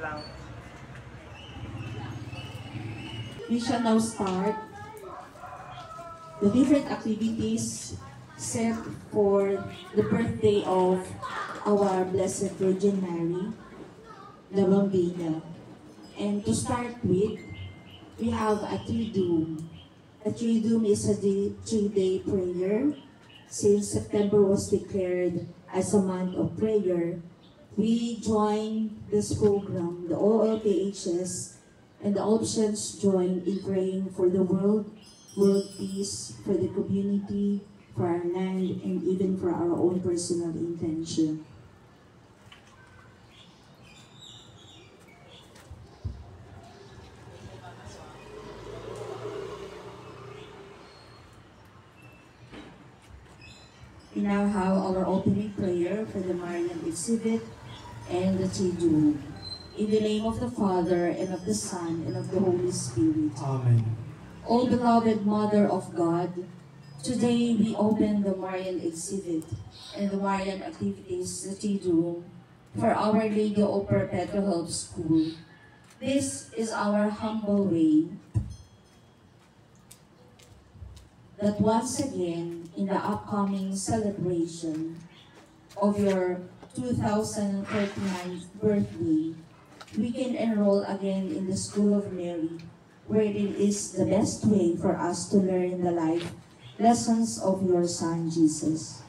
lang. We shall now start the different activities set for the birthday of our Blessed Virgin Mary, the Bambina. And to start with, we have a Triduum. A Triduum is a three-day prayer. Since September was declared as a month of prayer, we join this program, the OLPHS, and the options join in praying for the world peace, for the community, for our land, and even for our own personal intention. We now have our opening prayer for the Marian exhibit and the Triduum. In the name of the Father, and of the Son, and of the Holy Spirit. Amen. O beloved Mother of God, today we open the Marian exhibit and the Marian activities, the Triduum, for Our Lady of Perpetual Help School. This is our humble way that once again, in the upcoming celebration of your 2039th birthday, we can enroll again in the School of Mary, where it is the best way for us to learn the life lessons of your Son, Jesus.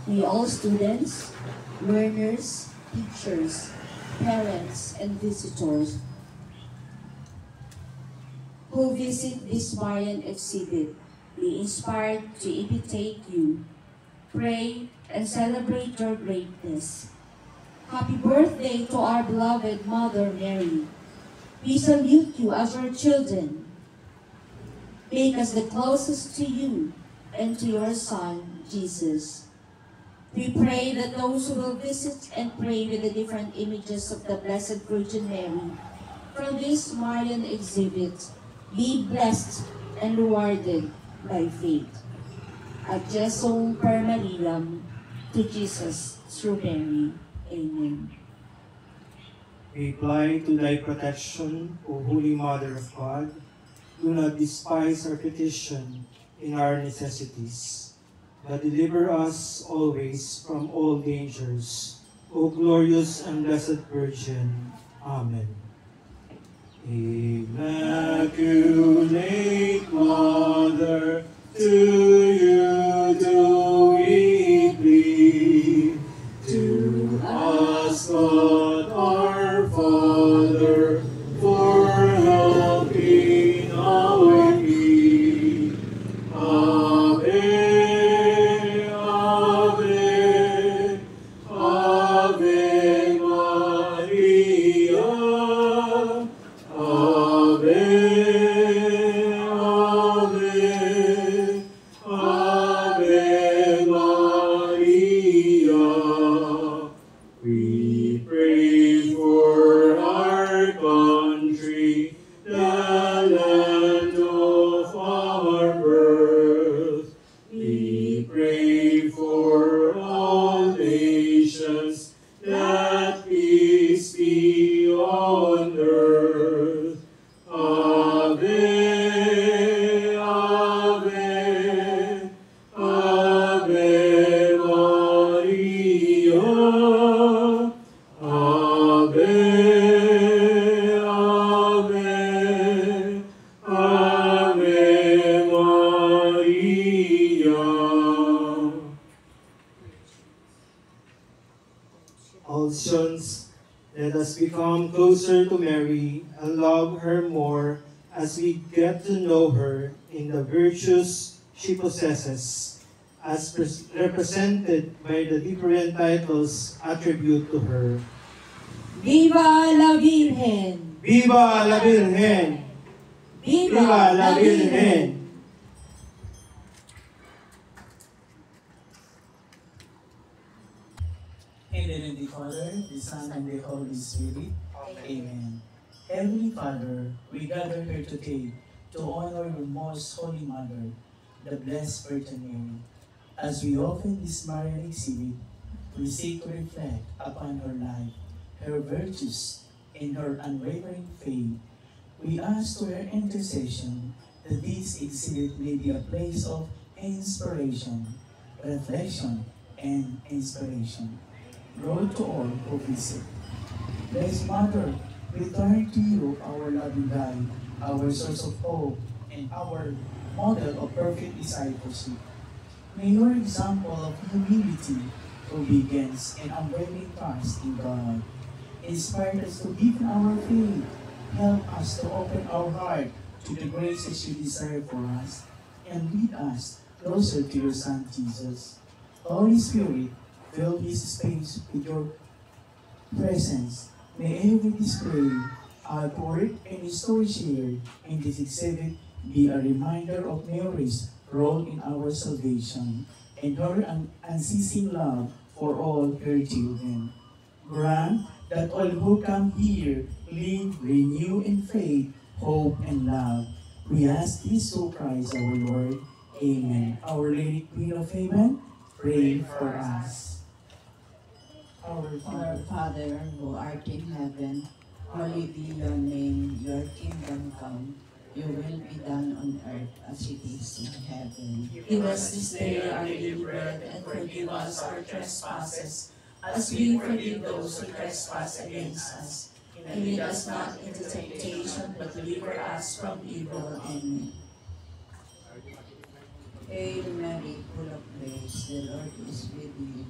May all students, learners, teachers, parents, and visitors who visit this Marian exhibit be inspired to imitate you, pray, and celebrate your greatness. Happy birthday to our beloved Mother Mary. We salute you as your children. Make us the closest to you and to your Son, Jesus. We pray that those who will visit and pray with the different images of the Blessed Virgin Mary from this Marian exhibit be blessed and rewarded by faith. At Jesum per Mariam, to Jesus through Mary. Amen. We fly to thy protection, O Holy Mother of God. Do not despise our petition in our necessities, but deliver us always from all dangers. O glorious and blessed Virgin. Amen. Immaculate Mother, to you do we plead. To us, God our Father, for help in our need. Ave, Ave, Ave Maria. Ave, Ave, Ave Maria. We pray for our country, the land of our birth. We pray for all nations, that peace be on earth. Ave, Ave, Ave Maria. Ave, Ave, Ave Maria. All saints, let us become closer to Mary and love her more as we get to know her in the virtues she possesses, as represented by the different titles attributed to her. Viva la Virgen! Viva la Virgen! Viva la Virgen! In the name of the Father, the Son, and the Holy Spirit. Amen. Heavenly Father, we gather here today to honor your most holy mother, the Blessed Virgin Mary. As we open this Marian exhibit, we seek to reflect upon her life, her virtues, and her unwavering faith. We ask to her intercession that this exhibit may be a place of inspiration, reflection, and inspiration. Lord, to all who visit. Blessed Mother, we turn to you, our loving guide, our source of hope, and our model of perfect discipleship. May your example of humility, obedience, and unwavering trust in God inspire us to deepen our faith. Help us to open our heart to the graces you desire for us, and lead us closer to your Son Jesus. Holy Spirit, fill this space with your presence. May every display, artwork, and story shared in this exhibit be a reminder of Mary's role in our salvation and her unceasing love for all her children. Grant that all who come here live renewed in faith, hope, and love. We ask this through Christ our Lord. Amen. Our Lady Queen of Heaven, pray for us. Our Our Father, who art in heaven, hallowed be your name, your kingdom come. Your will be done on earth as it is in heaven. Give us this day our daily bread, and forgive us our trespasses, as we forgive those who trespass against us. And lead us not into temptation, but deliver us from evil. Amen. Hail Mary, full of grace, the Lord is with you.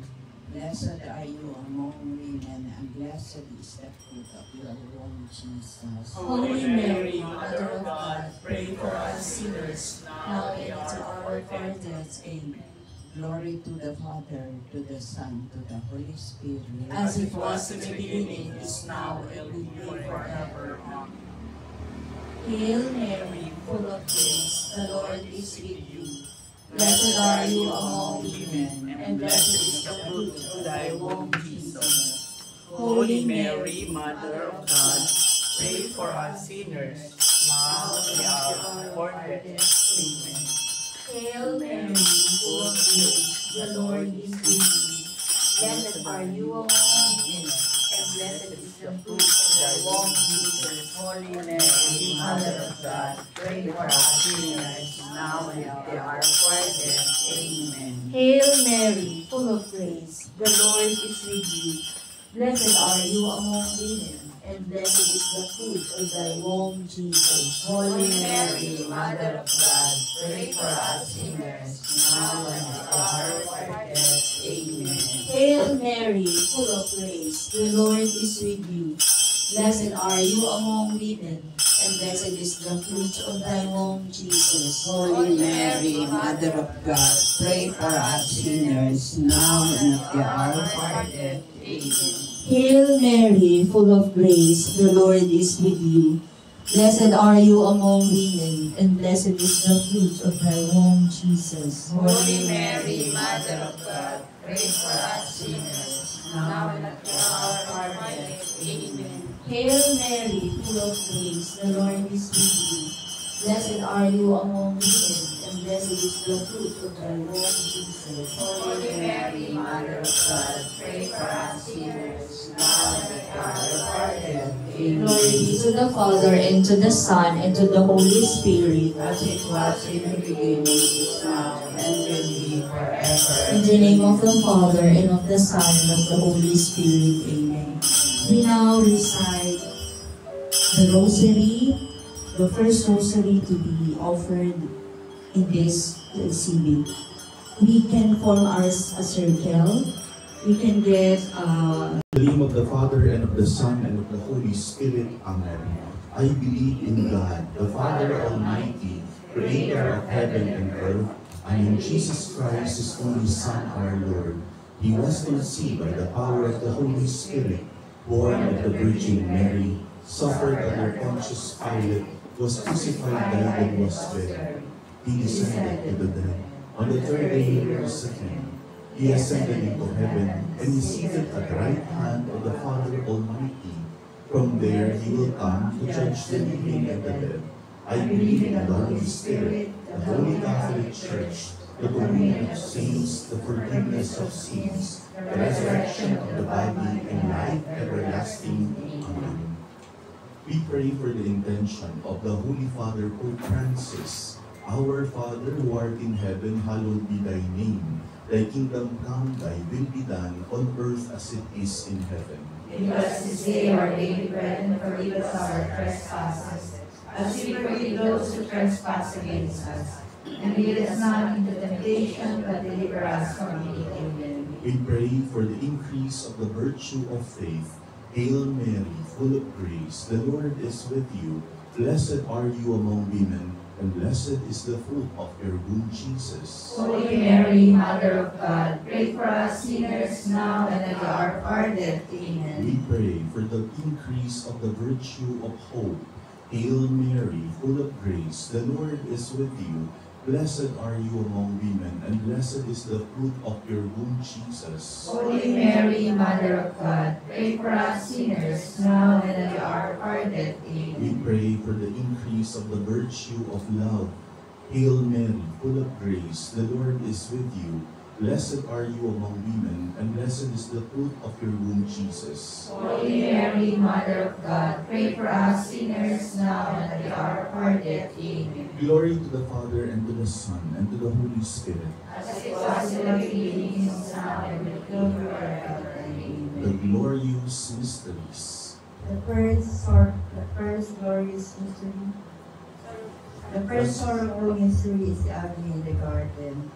Blessed are you among women, and blessed is the fruit of your womb, Jesus. Holy Mary, Mother of God, pray for us sinners, now and at the hour of our death. Amen. Glory to the Father, to the Son, to the Holy Spirit, as it was in the beginning, is now, and will be forever. Amen. Hail Mary, full of grace, the Lord is with you. Blessed are you among women, and blessed is the fruit of thy womb, Jesus. Holy Mary, Mother of God, pray for us sinners, now and at the hour of our death. Amen. Hail Mary, full of grace, the Lord is with you. Blessed are you among women, and blessed is the fruit of thy womb, Jesus. Holy Mary, Mother of God, pray for us sinners, now and at the hour of our death. Amen. Hail Mary, full of grace, the Lord is with you. Blessed are you among women, and blessed is the fruit of thy womb, Jesus. Holy Mary, Mother of God, pray for us sinners, now and at the hour of our death. Amen. Hail Mary, full of grace, the Lord is with you. Blessed are you among women, and blessed is the fruit of thy womb, Jesus. Holy Mary, Mother of God, pray for us sinners, now and at the hour of our death. Amen. Hail Mary, full of grace, the Lord is with you. Blessed are you among women, and blessed is the fruit of thy womb, Jesus. Holy Mary, Mother of God, pray for us sinners, now and at the hour of our death. Amen. Hail Mary, full of grace, the Lord is with you. Blessed are you among women, and blessed is the fruit of thy womb, Jesus. Holy Mary, Mother of God, pray for us sinners, now and at the hour of our death. Amen. Glory be to the Father, and to the Son, and to the Holy Spirit, As it was in the beginning, is now, and will be forever. in the name of the Father, and of the Son, and of the Holy Spirit. Amen. We now recite the Rosary, the first Rosary to be offered in this exhibit. We can form a circle. We can get In the name of the Father, and of the Son, and of the Holy Spirit. Amen. I believe in God, the Father Almighty, creator of heaven and earth, and in Jesus Christ, his only Son, our Lord. He was conceived by the power of the Holy Spirit, born of the Virgin Mary, suffered under Pontius Pilate, was crucified, died, and was buried. He descended to the dead. On the third day he rose again. He ascended into heaven, and is seated at the right hand of the Father Almighty. From there he will come to judge the living and the dead. I believe in the Holy Spirit, the Holy Catholic Church, the communion of saints, the forgiveness of sins, the resurrection of the body, and life everlasting. We pray for the intention of the Holy Father Pope Francis. Our Father who art in heaven, hallowed be thy name. Thy kingdom come, thy will be done, on earth as it is in heaven. Give us this day our daily bread, and forgive us our trespasses, as we forgive those who trespass against us. And lead us not into temptation, but deliver us from evil. Amen. We pray for the increase of the virtue of faith. Hail Mary, full of grace, the Lord is with you. Blessed are you among women, and blessed is the fruit of your womb, Jesus. Holy Mary, Mother of God, pray for us sinners now and at the hour of our death. Amen. We pray for the increase of the virtue of hope. Hail Mary, full of grace, the Lord is with you. Blessed are you among women, and blessed is the fruit of your womb, Jesus. Holy Mary, Mother of God, pray for us sinners now and at the hour of our death. We Amen. pray for the increase of the virtue of love. Hail Mary, full of grace, the Lord is with you. Blessed are you among women, and blessed is the fruit of your womb, Jesus. Holy Mary, Mother of God, pray for us sinners now and at the hour of our death. Amen. Glory to the Father, and to the Son, and to the Holy Spirit. As it was in the beginning, is now, and will be forever. The Amen. glorious mysteries. The first glorious mystery. The first sorrowful mystery is the agony in the garden.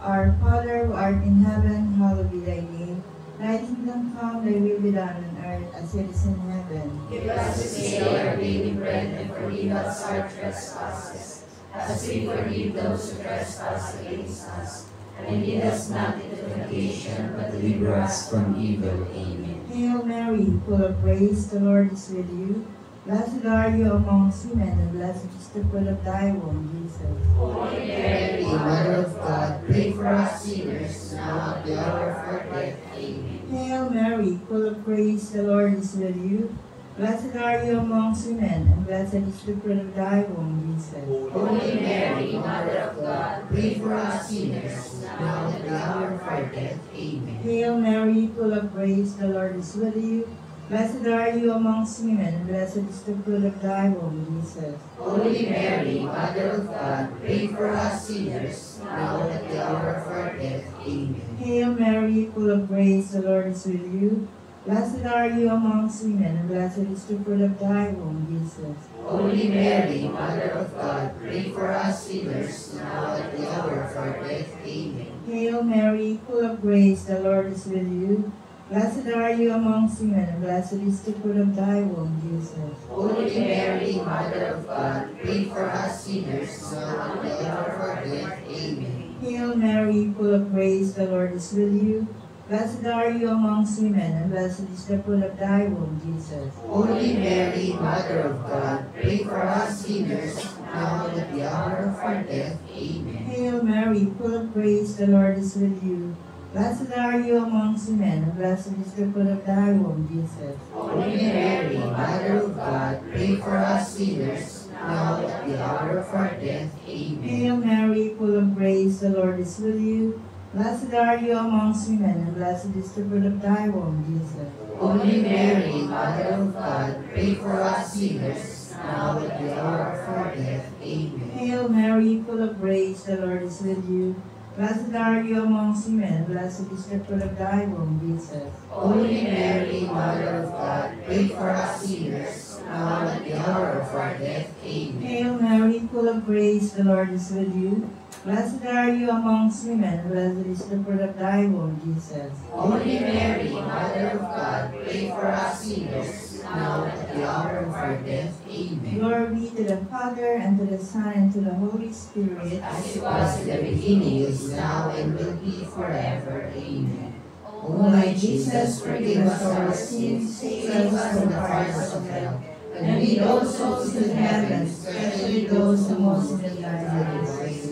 Our Father who art in heaven, hallowed be thy name. Thy kingdom come, thy will be done on earth as it is in heaven. Give us this day our daily bread, and forgive us our trespasses, as we forgive those who trespass against us. And lead us not into temptation, but deliver us from evil. Amen. Hail Mary, full of grace, the Lord is with you. Blessed are you amongst women, and blessed is the fruit of thy womb, Jesus. Holy Mary, Mother of God, pray for us sinners, now at the hour of our death. Amen. Hail Mary, full of grace, the Lord is with you. Blessed are you amongst women, and blessed is the fruit of thy womb, Jesus. Holy Mary, Mother of God, pray for us sinners, now at the hour of our death. Amen. Hail Mary, full of grace, the Lord is with you. Blessed are you amongst women, and blessed is the fruit of thy womb, Jesus. Holy Mary, Mother of God, pray for us sinners, now at the hour of our death. Amen. Hail Mary, full of grace, the Lord is with you. Blessed are you amongst women, and blessed is the fruit of thy womb, Jesus. Holy Mary, Mother of God, pray for us sinners, now at the hour of our death. Amen. Hail Mary, full of grace, the Lord is with you. Blessed are you amongst women, and blessed is the fruit of thy womb, Jesus. Holy Mary, Mother of God, pray for us sinners, now at the hour of our death. Amen. Hail Mary, full of grace, the Lord is with you. Blessed are you amongst women, and blessed is the fruit of thy womb, Jesus. Holy Mary, Mother of God, pray for us sinners, now and at the hour of our death. Amen. Hail Mary, full of grace, the Lord is with you. Blessed are you amongst women, and blessed is the fruit of thy womb, Jesus. Holy Mary, Mother of God, pray for us sinners, now and at the hour of our death. Amen. Hail Mary, full of grace, the Lord is with you. Blessed are you amongst women, and blessed is the fruit of thy womb, Jesus. Holy Mary, Mother of God, pray for us sinners, now at the hour of our death. Amen. Hail Mary, full of grace, the Lord is with you. Blessed are you amongst women, and blessed is the fruit of thy womb, Jesus. Holy Mary, Mother of God, pray for us sinners, now at the hour of our death. Amen. Hail Mary, full of grace, the Lord is with you. Blessed are you amongst women, and blessed is the fruit of thy womb, Jesus. Holy Mary, Mother of God, pray for us sinners, now at the hour of our death. Amen. Glory be to the Father, and to the Son, and to the Holy Spirit. As it was in the beginning, is now, and will be forever. Amen. O my Jesus, forgive us our sins, save us from the fires of hell, and lead all souls to heaven, especially those who most need thy mercy.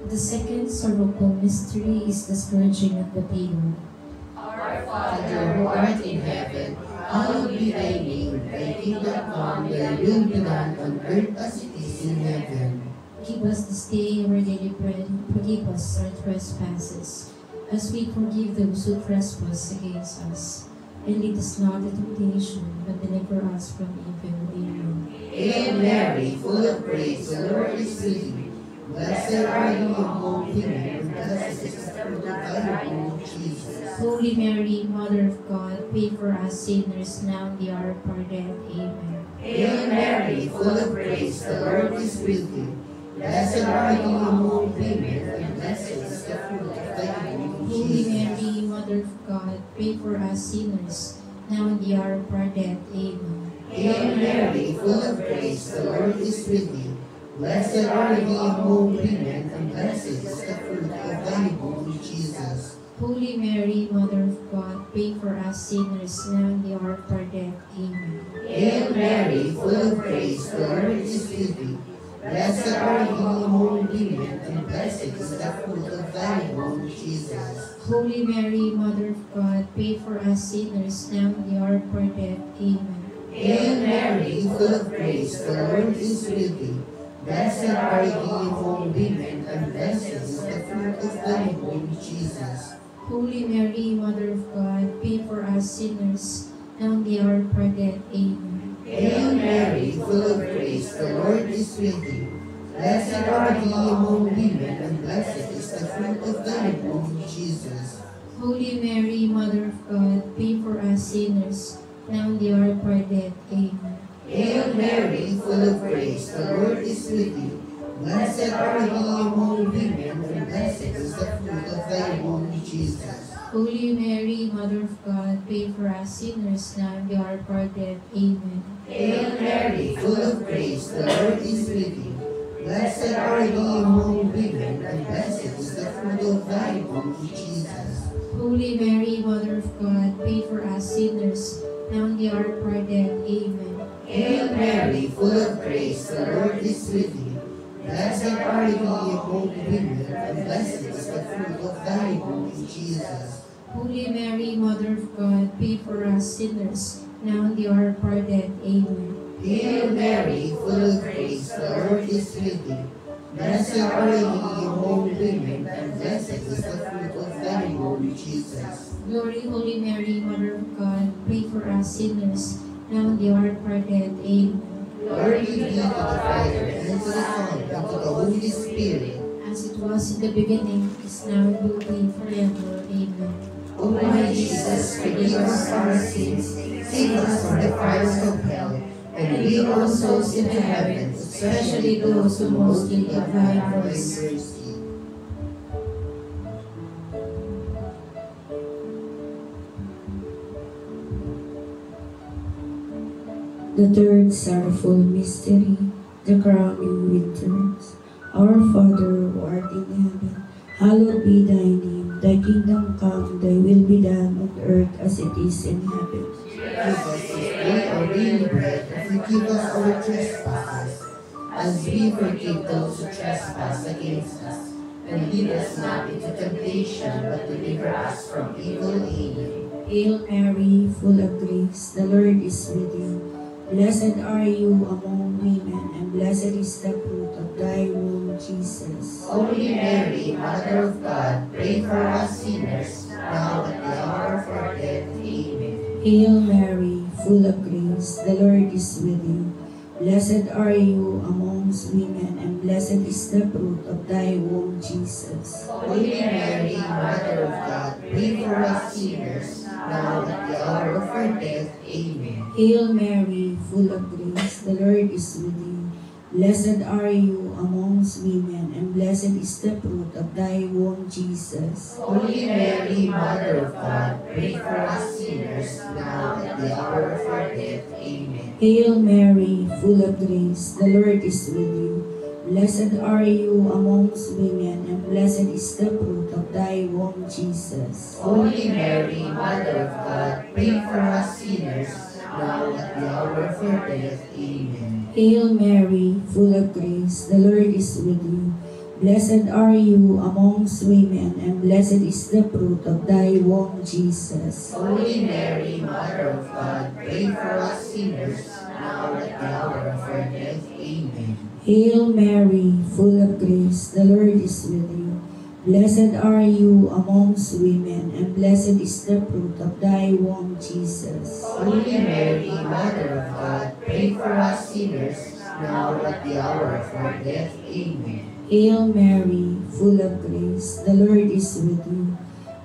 The second sorrowful mystery is the scourging of the babe. Our Father, who art in heaven, hallowed be thy name. Thy kingdom come, thy will be done on earth as it is in heaven. Give us this day our daily bread, and forgive us our trespasses, as we forgive those who trespass against us. and lead us not into temptation, but deliver us from evil. Amen. Hail Mary, full of grace, the Lord is with you. Blessed are you among women, and blessed is the fruit of thy womb, Jesus. Holy Mary, Mother of God, pray for us sinners now and the hour of our death. Amen. Hail Mary, full of grace, the Lord is with you. Blessed are you among women, and blessed is the fruit of thy womb, Holy Jesus. Mary, Mother of God, pray for us sinners now and the hour of our death. Amen. Hail Mary, full of grace, the Lord is with you. Blessed are you among women, and blessed is the fruit of thy womb, Jesus. Holy Mary, Mother of God, pray for us sinners now and the hour of our death. Amen. Hail Mary, full of grace, the Lord is with you. Blessed are you among women, and blessed is the fruit of thy womb, Jesus. Holy Mary, Mother of God, pray for us sinners now and the hour of our death. Amen. Hail Mary, full of grace, the Lord is with you. Blessed are you among women, and blessed is the fruit of thy womb, Jesus. Holy Mary, Mother of God, pray for us sinners now and the hour of our death. Amen. Hail Mary, full of grace, the Lord is with you. Blessed are you among women, and blessed is the fruit of thy womb, Jesus. Holy Mary, Mother of God, pray for us sinners now and the hour of our death. Amen. Hail Mary, full of grace, the Lord is with you. Blessed are you among women, and blessed is the fruit of thy womb, Jesus. Holy Mary, Mother of God, pray for us sinners now and the hour of our death. Amen. Hail Mary, full of grace, the Lord is with you. Blessed are you among women, and blessed is the fruit of thy womb, Jesus. Holy Mary, Mother of God, pray for us sinners now and the hour of our death. Amen. Hail Mary, full of grace, the Lord is with you. Blessed are you among women, and blessed is the fruit of thy womb, Jesus. Holy Mary, Mother of God, pray for us sinners now and the hour of our death. Amen. Hail Mary, full of grace, the Lord is with you. Blessed are you among women, and blessed is the fruit of thy womb, Jesus. Glory, Holy Mary, Mother of God, pray for us sinners now and the hour of our death. Amen. Glory be to the Father, and to the Son, and to the Holy Spirit. As it was in the beginning, is now, and will be forever. Amen. O my Jesus, forgive us our sins, save us from the fires of hell, and lead all souls into heaven, especially those who most need of thy mercy. The third sorrowful mystery, the crowning with thorns. Our Father, who art in heaven, hallowed be thy name. Thy kingdom come, thy will be done on earth as it is in heaven. Give us this day our daily bread, and forgive us our trespasses, as we forgive those who trespass against us. And lead us not into temptation, but deliver us from evil. Amen. Hail Mary, full of grace, the Lord is with you. Blessed are you among women, and blessed is the fruit of thy womb, Jesus. Holy Mary, Mother of God, pray for us sinners, now at the hour of our death. Amen. Hail Mary, full of grace, the Lord is with you. Blessed are you amongst women, and blessed is the fruit of thy womb, Jesus. Holy Mary, Mother of God, pray for us sinners, now at the hour of our death. Amen. Hail Mary, full of grace, the Lord is with you. Blessed are you amongst women, and blessed is the fruit of thy womb, Jesus. Holy Mary, Mother of God, pray for us sinners, now at the hour of our death. Amen. Hail Mary, full of grace, the Lord is with you. Blessed are you amongst women, and blessed is the fruit of thy womb, Jesus. Holy Mary, Mother of God, pray for us sinners, now at the hour of our death. Amen. Hail Mary, full of grace, the Lord is with you. Blessed are you amongst women, and blessed is the fruit of thy womb, Jesus. Holy Mary, Mother of God, pray for us sinners, now at the hour of our death. Amen. Hail Mary, full of grace, the Lord is with you. Blessed are you amongst women, and blessed is the fruit of thy womb, Jesus. Holy Mary, Mother of God, pray for us sinners, now at the hour of our death. Amen. Hail Mary, full of grace, the Lord is with you.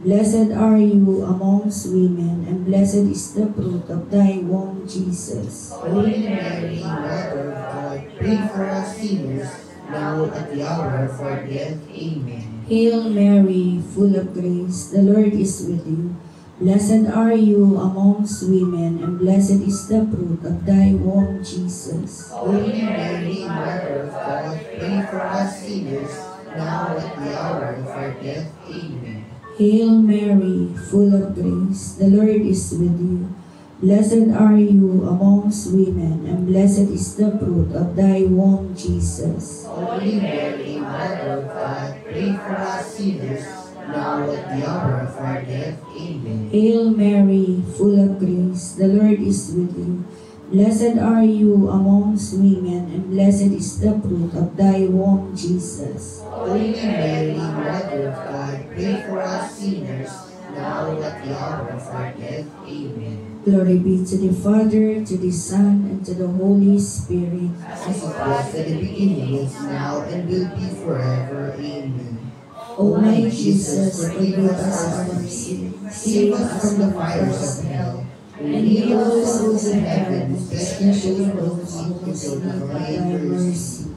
Blessed are you amongst women, and blessed is the fruit of thy womb, Jesus. Holy Mary, Mother of God, pray for us sinners, now at the hour of our death. Amen. Hail Mary, full of grace, the Lord is with you. Blessed are you amongst women, and blessed is the fruit of thy womb, Jesus. Holy Mary, Mother of God, pray for us sinners, now at the hour of our death. Amen. Hail Mary, full of grace, the Lord is with you. Blessed are you amongst women, and blessed is the fruit of thy womb, Jesus. Holy Mary, Mother of God, pray for us sinners, now at the hour of our death. Amen. Hail Mary, full of grace, the Lord is with you. Blessed are you amongst women, and blessed is the fruit of thy womb, Jesus. Holy Mary, Mother of God, pray for us sinners, now at the hour of our death. Amen. Glory be to the Father, to the Son, and to the Holy Spirit. As it was at the beginning, is now, and will be forever. Amen. O my Jesus, forgive us our sins, Save us from the fires of hell, and lead all the souls in heaven, especially those who need thy mercy.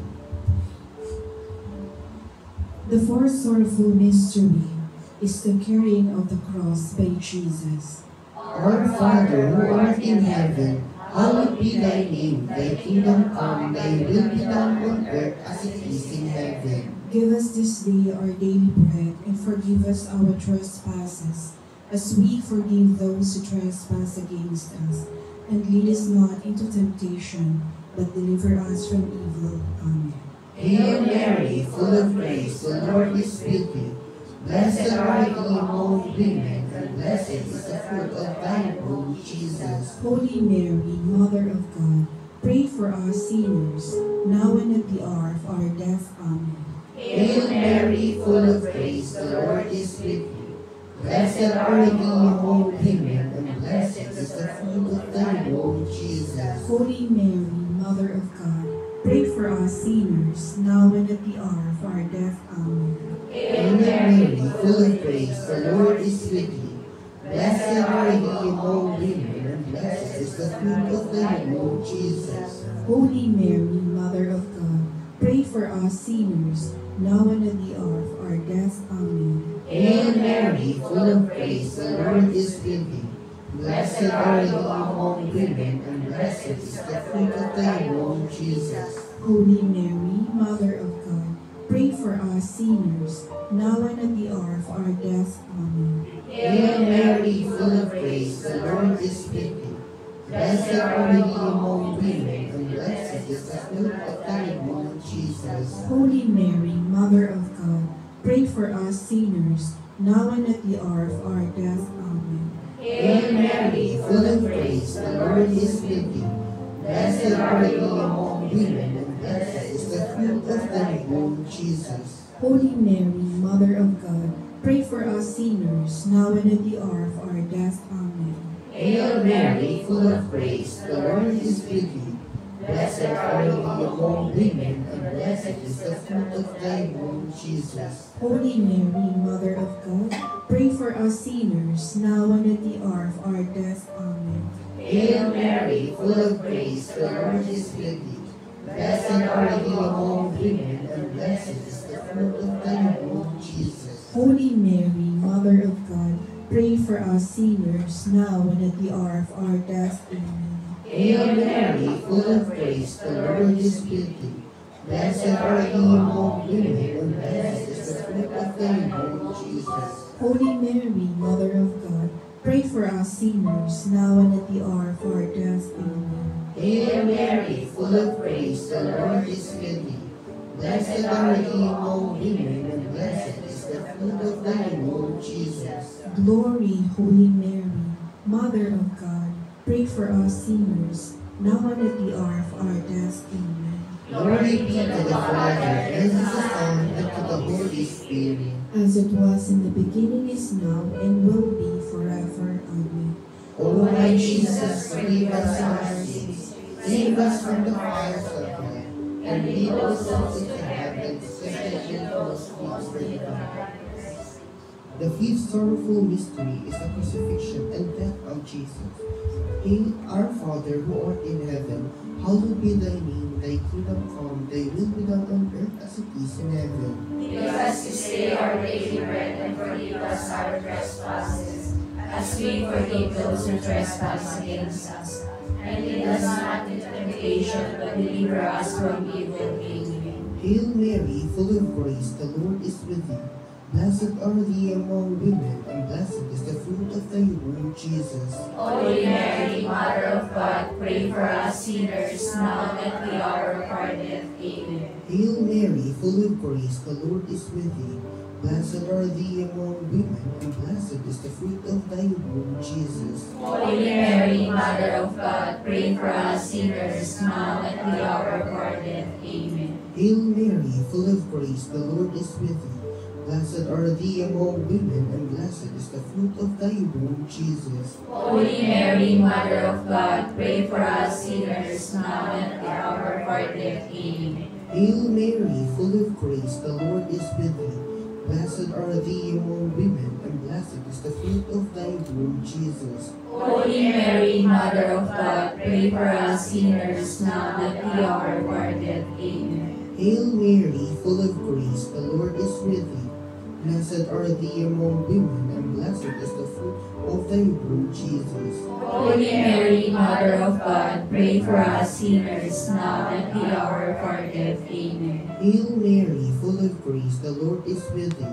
The fourth sorrowful mystery is the carrying of the cross by Jesus. Our Father, who art in heaven, hallowed be thy name. Thy kingdom come, thy will be done on earth as it is in heaven. Give us this day our daily bread, and forgive us our trespasses, as we forgive those who trespass against us. And lead us not into temptation, but deliver us from evil. Amen. Hail Mary, full of grace, the Lord is with you. Blessed are you among women, and blessed is the fruit of thy womb, Jesus. Holy Mary, Mother of God, pray for us sinners, now and at the hour of our death. Amen. Hail Mary, full of grace, the Lord is with you. Blessed are you among women, and blessed is the fruit of thy womb, Jesus. Holy Mary, Mother of God, pray for us sinners, now and at the hour of our death. Amen. Hail Mary, full of grace, the Lord is with you. Blessed are you among women, and blessed is the fruit of thy womb, Jesus. Holy Mary, Mother of God, pray for us sinners, now and at the hour of our death. Amen. Hail Mary, full of grace, the Lord is with you. Blessed are you among women, and blessed is the fruit of thy womb, Jesus. Holy Mary, Mother of God, pray for us sinners, now and at the hour of our death. Amen. Hail Mary, full of grace, the Lord is with you. Blessed are you among women, and blessed is the fruit of thy womb, Jesus. Holy Mary, Mother of God, pray for us sinners, now and at the hour of our death. Amen. Hail Mary, full of grace, the Lord is with you. Blessed are you among women, and blessed is the fruit of thy womb, Jesus. Holy Mary, Mother of God, pray for us sinners, now and at the hour of our death. Amen. Hail Mary, full of grace, the Lord is with you. Blessed are you among women, and blessed is the fruit of thy womb, Jesus. Holy Mary, Mother of God, pray for us sinners, now and at the hour of our death. Amen. Hail Mary, full of grace, the Lord is with you. Blessed are you among women, and blessed is the fruit of thy womb, Jesus. Holy Mary, Mother of God, pray for us sinners, now and at the hour of our death. Amen. Hail Mary, full of grace, the Lord is with you. Blessed are you among women, and blessed is the fruit of thy womb, Jesus. Holy Mary, Mother of God, pray for us sinners, now and at the hour of our death. Amen. Hail Mary, full of grace, the Lord is with you. Blessed are you among women, and blessed is the fruit of thy womb, Jesus. Glory, Holy Mary, Mother of God, pray for us sinners, now and at the hour of our death. Amen. Glory be to the Father, and to the Son, and to the Holy Spirit. As it was in the beginning, is now, and will be forever. Amen. O my Jesus, forgive us our sins, save us from the fires of hell, and lead all souls into heaven, especially those who most need of mercy. The fifth sorrowful mystery is the crucifixion and death of Jesus. Hail, our Father who art in heaven, hallowed be thy name, thy kingdom come, thy will be done on earth as it is in heaven. Give us this day our daily bread, and forgive us our trespasses, as we forgive those who trespass against us. And lead us not into temptation, but deliver us from evil. Amen. Hail Mary, full of grace, the Lord is with thee. Blessed are thee among women, and blessed is the fruit of thy womb, Jesus. Holy Mary, Mother of God, pray for us sinners, now and at the hour of our death. Amen. Hail Mary, full of grace, the Lord is with thee. Blessed are thee among women, and blessed is the fruit of thy womb, Jesus. Holy Mary, Mother of God, pray for us sinners, now and at the hour of our death. Amen. Hail Mary, full of grace, the Lord is with thee. Blessed are thee among women, and blessed is the fruit of thy womb, Jesus. Holy Mary, Mother of God, pray for us sinners, now and at the hour of our death. Amen. Hail Mary, full of grace, the Lord is with thee. Blessed are thee among women, and blessed is the fruit of thy womb, Jesus. Holy Mary, Mother of God, pray for us sinners, now and at the hour of our death. Amen. Hail Mary, full of grace, the Lord is with thee. Blessed are thee among women, and blessed is the fruit of thy womb, Jesus. Holy Mary, Mother of God, pray for us sinners, now and at the hour of our death. Amen. Hail Mary, full of grace, the Lord is with thee.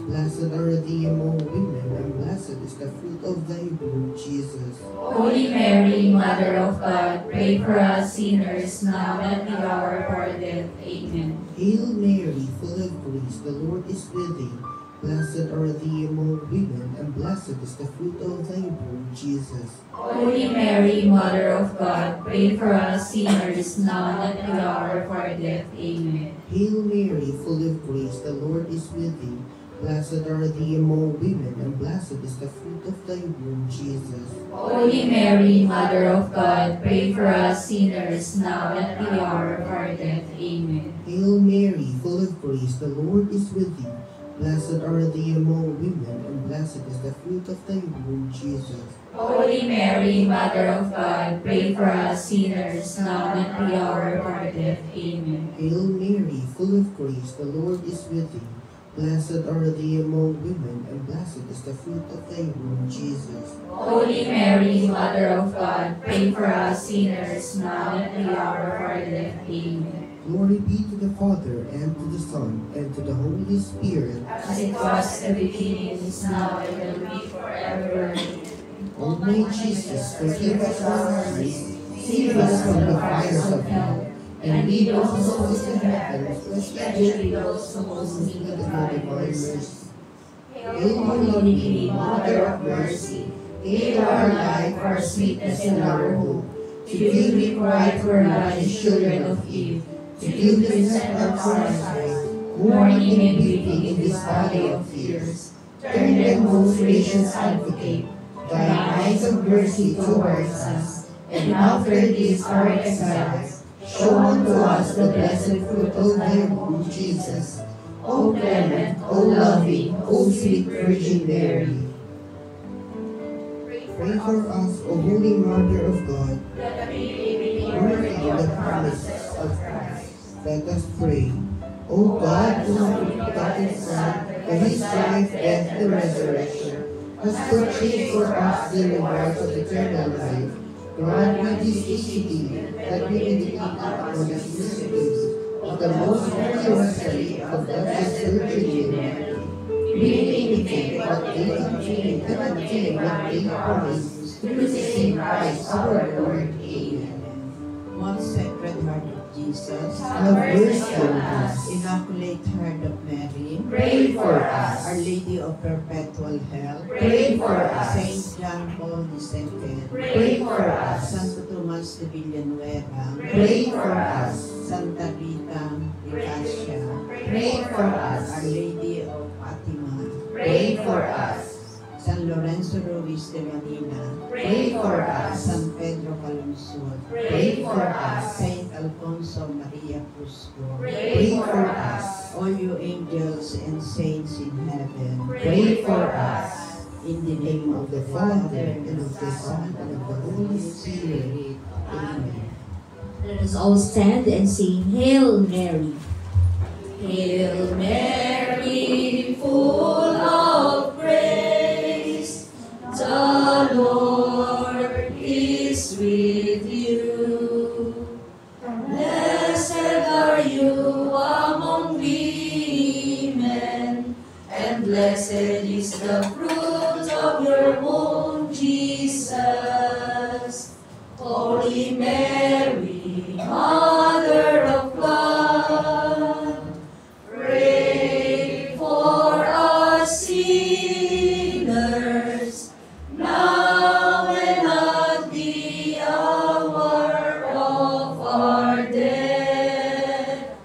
Blessed are thee among women, and blessed is the fruit of thy womb, Jesus. Holy Mary, Mother of God, pray for us sinners, now and at the hour of our death. Amen. Hail Mary, full of grace, the Lord is with thee. Blessed are thee among women, and blessed is the fruit of thy womb, Jesus. Holy Mary, Mother of God, pray for us sinners, now and at the hour of our death. Amen. Hail Mary, full of grace, the Lord is with thee. Blessed are thee among women, and blessed is the fruit of thy womb, Jesus. Holy Mary, Mother of God, pray for us sinners, now and at the hour of our death. Amen. Hail Mary, full of grace, the Lord is with thee. Blessed are thee among women, and blessed is the fruit of thy womb, Jesus. Holy Mary, Mother of God, pray for us sinners, now and at the hour of our death. Amen. Hail Mary, full of grace, the Lord is with thee. Blessed are thee among women, and blessed is the fruit of thy womb, Jesus. Holy Mary, Mother of God, pray for us sinners, now and at the hour of our death. Amen. Glory be to the Father, and to the Son, and to the Holy Spirit. As it was in the beginning, is now, and will be forever. O my Jesus, forgive us our sins, save us from the fires of hell, and lead all souls to heaven, especially those who most need of thy divine mercy. Hail, Holy Queen, Mother of Mercy, hail our life, our sweetness, and our hope. To you we cry, for us, children of Eve. To you we send up our sighs, mourning and weeping in this valley of tears. Turn them, most gracious Advocate, thine eyes of mercy towards us, and after this our exiles, show unto us the blessed fruit of thy womb, Jesus. O clement, O loving, O sweet Virgin Mary, Pray for us, O Holy Mother of God, that we may be worthy worthy of of the the promises promises of of Christ. Christ. Let us pray. O God, whose only begotten Son, by his life, death, and resurrection, has purchased for us the rewards of eternal life, grant we beseech thee that we may depend upon the mysteries of the most holy rosary of the Blessed Virgin Mary. We may imitate what they obtained and obtain what they promised through the same Christ our Lord. Amen. Most Sacred Heart of Jesus, have mercy on us. Immaculate Heart of Mary, Pray for us. Our Lady of Perpetual Help, Pray for us. Saint John Paul II, Pray for us. Santo Tomas de Villanueva, Pray for us. Santa Rita de Cassia, Pray for us. Our Lady of Fatima, Pray for us. San Lorenzo Ruiz de Manila, Pray for us. San Pedro Calungsod, Pray for us. Saint Alfonso Maria Cusco, Pray for us. all you angels and saints in heaven, Pray for us. in the name of the Father, and of the Son, and of the Holy Spirit. Amen. Let us all stand and sing Hail Mary. Hail Mary, full of grace, the Lord is with you. Blessed are you among women, and blessed is the fruit of your womb, Jesus. Holy Mary, Mother of God, pray for us sinners, now and at the hour of our death.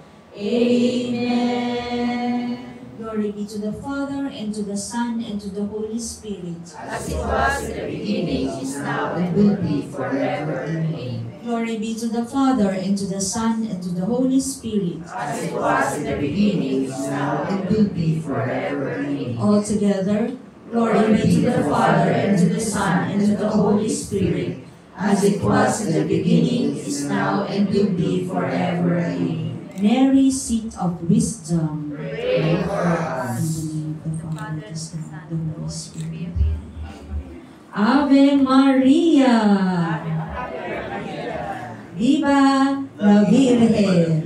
Amen. Glory be to the Father, and to the Son, and to the Holy Spirit. As it was in the beginning, is now, and will be forever. Amen. Glory be to the Father, and to the Son, and to the Holy Spirit. As it was in the beginning, is now, and will be forever. Amen. All together, glory be to the Father, and to the Son, and to the Holy Spirit. As it was in the beginning, is now, and will be forever. Amen. Mary, seat of wisdom. Pray for us. In the name of the Father, the Son, and the Holy Spirit. Ave Maria. Viva la Virgen.